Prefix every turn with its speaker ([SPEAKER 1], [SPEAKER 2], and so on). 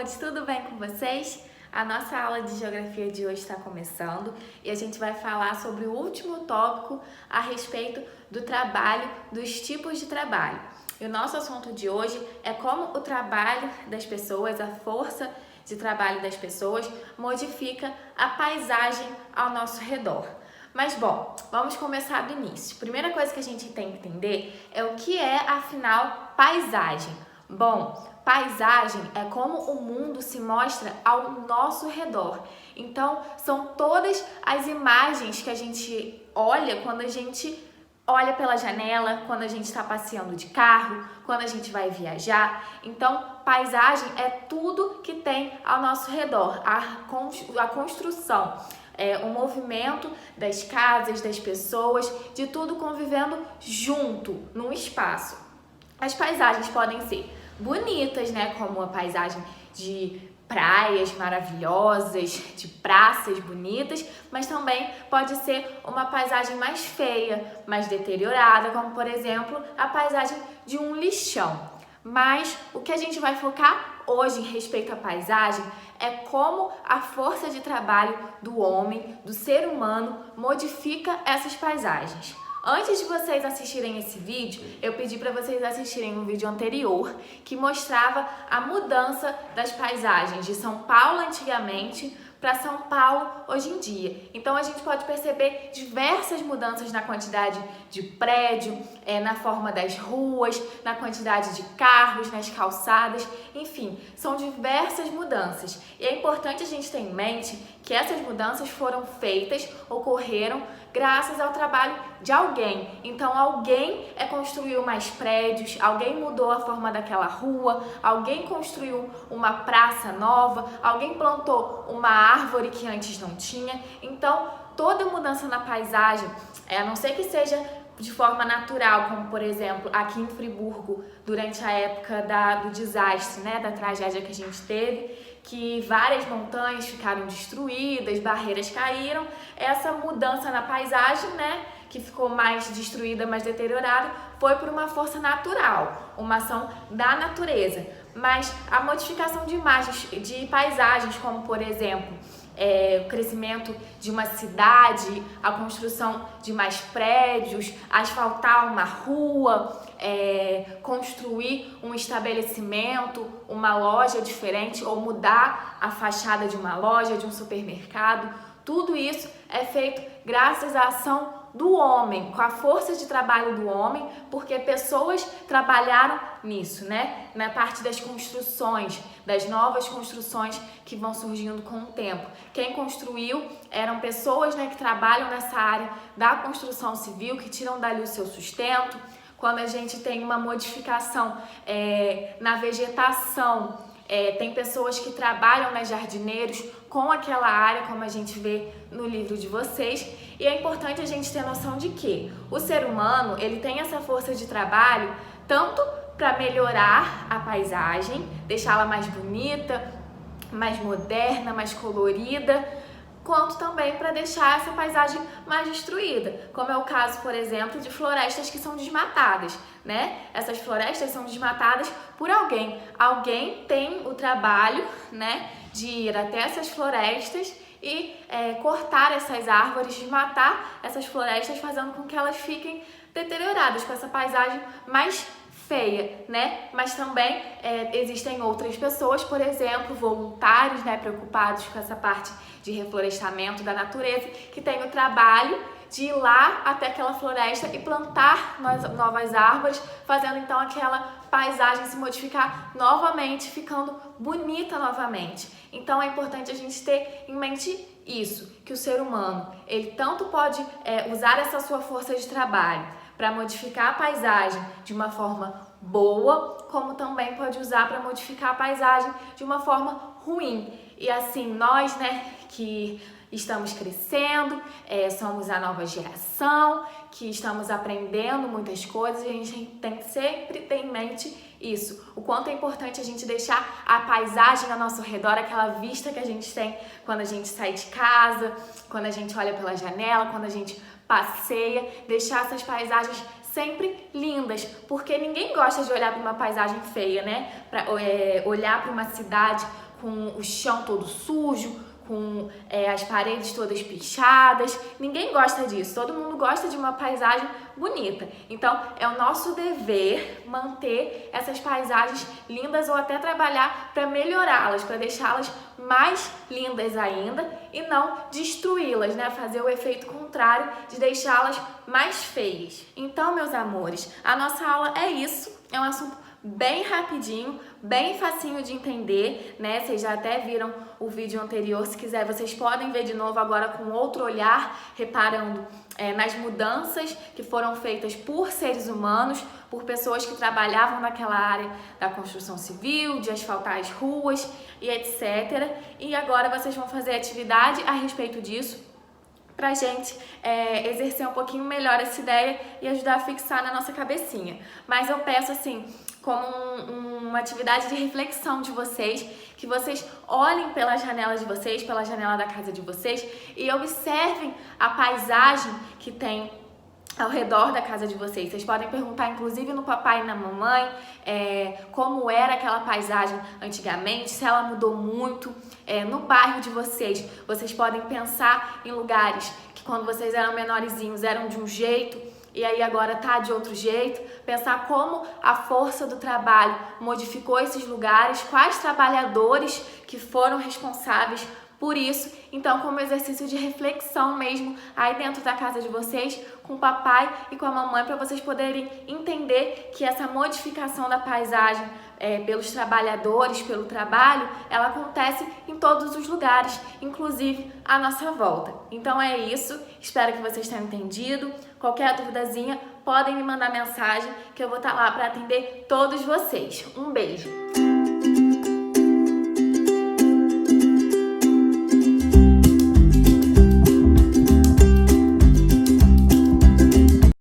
[SPEAKER 1] pessoas, tudo bem com vocês? A nossa aula de geografia de hoje está começando e a gente vai falar sobre o último tópico a respeito do trabalho, dos tipos de trabalho. E o nosso assunto de hoje é como o trabalho das pessoas, a força de trabalho das pessoas modifica a paisagem ao nosso redor. Mas bom, vamos começar do início. Primeira coisa que a gente tem que entender é o que é, afinal, paisagem. Bom, paisagem é como o mundo se mostra ao nosso redor. Então, são todas as imagens que a gente olha quando a gente olha pela janela, quando a gente está passeando de carro, quando a gente vai viajar. Então, paisagem é tudo que tem ao nosso redor, a construção, o movimento das casas, das pessoas, de tudo convivendo junto, num espaço. As paisagens podem ser bonitas, né, como a paisagem de praias maravilhosas, de praças bonitas, mas também pode ser uma paisagem mais feia, mais deteriorada, como por exemplo a paisagem de um lixão. Mas o que a gente vai focar hoje em respeito à paisagem é como a força de trabalho do homem, do ser humano, modifica essas paisagens. Antes de vocês assistirem esse vídeo, eu pedi para vocês assistirem um vídeo anterior que mostrava a mudança das paisagens de São Paulo antigamente para São Paulo hoje em dia. Então a gente pode perceber diversas mudanças na quantidade de prédio, na forma das ruas, na quantidade de carros, nas calçadas, enfim, são diversas mudanças. E é importante a gente ter em mente que essas mudanças foram feitas, ocorreram graças ao trabalho de alguém. Então alguém construiu mais prédios, alguém mudou a forma daquela rua, alguém construiu uma praça nova, alguém plantou uma árvore que antes não tinha. Então toda mudança na paisagem, a não ser que seja de forma natural, como por exemplo aqui em Friburgo, durante a época do desastre, né, da tragédia que a gente teve, que várias montanhas ficaram destruídas, barreiras caíram, essa mudança na paisagem, né, que ficou mais destruída, mais deteriorada, foi por uma força natural, uma ação da natureza. Mas a modificação de imagens, de paisagens, como por exemplo, o crescimento de uma cidade, a construção de mais prédios, asfaltar uma rua, construir um estabelecimento, uma loja diferente ou mudar a fachada de uma loja, de um supermercado. Tudo isso é feito graças à ação do homem, com a força de trabalho do homem, porque pessoas trabalharam nisso, né? Na parte das construções, das novas construções que vão surgindo com o tempo. Quem construiu eram pessoas, né, que trabalham nessa área da construção civil, que tiram dali o seu sustento. Quando a gente tem uma modificação na vegetação, tem pessoas que trabalham nas jardineiros com aquela área, como a gente vê no livro de vocês. E é importante a gente ter noção de que o ser humano, ele tem essa força de trabalho tanto para melhorar a paisagem, deixá-la mais bonita, mais moderna, mais colorida, quanto também para deixar essa paisagem mais destruída, como é o caso, por exemplo, de florestas que são desmatadas, né? Essas florestas são desmatadas por alguém. Alguém tem o trabalho, né, de ir até essas florestas e cortar essas árvores, desmatar essas florestas, fazendo com que elas fiquem deterioradas, com essa paisagem mais feia, né? Mas também existem outras pessoas, por exemplo, voluntários, né, preocupados com essa parte de reflorestamento da natureza, que tem o trabalho de ir lá até aquela floresta e plantar novas árvores, fazendo então aquela paisagem se modificar novamente, ficando bonita novamente. Então é importante a gente ter em mente isso, que o ser humano, ele tanto pode usar essa sua força de trabalho para modificar a paisagem de uma forma boa, como também pode usar para modificar a paisagem de uma forma ruim. E assim, nós, né, que estamos crescendo, somos a nova geração, que estamos aprendendo muitas coisas, a gente tem que sempre ter em mente isso, o quanto é importante a gente deixar a paisagem ao nosso redor, aquela vista que a gente tem quando a gente sai de casa, quando a gente olha pela janela, quando a gente passeia, deixar essas paisagens sempre lindas, porque ninguém gosta de olhar para uma paisagem feia, né? Olhar para uma cidade com o chão todo sujo, com as paredes todas pichadas. Ninguém gosta disso, todo mundo gosta de uma paisagem bonita. Então é o nosso dever manter essas paisagens lindas ou até trabalhar para melhorá-las, para deixá-las mais lindas ainda e não destruí-las, né? Fazer o efeito contrário de deixá-las mais feias. Então, meus amores, a nossa aula é isso, é um assunto bem rapidinho, bem facinho de entender, né? Vocês já até viram o vídeo anterior, se quiser vocês podem ver de novo agora com outro olhar, reparando nas mudanças que foram feitas por seres humanos, por pessoas que trabalhavam naquela área da construção civil, de asfaltar as ruas e etc. E agora vocês vão fazer atividade a respeito disso, pra gente exercer um pouquinho melhor essa ideia e ajudar a fixar na nossa cabecinha. Mas eu peço assim, como uma atividade de reflexão de vocês, que vocês olhem pela janela de vocês, pela janela da casa de vocês e observem a paisagem que tem ao redor da casa de vocês. Vocês podem perguntar, inclusive, no papai e na mamãe, como era aquela paisagem antigamente, se ela mudou muito. No bairro de vocês, vocês podem pensar em lugares que quando vocês eram menorzinhos eram de um jeito e aí agora tá de outro jeito. Pensar como a força do trabalho modificou esses lugares, quais trabalhadores que foram responsáveis por isso. Então, como exercício de reflexão mesmo, aí dentro da casa de vocês, com o papai e com a mamãe, para vocês poderem entender que essa modificação da paisagem pelos trabalhadores, pelo trabalho, ela acontece em todos os lugares, inclusive à nossa volta. Então é isso, espero que vocês tenham entendido. Qualquer duvidazinha, podem me mandar mensagem que eu vou estar lá para atender todos vocês. Um beijo!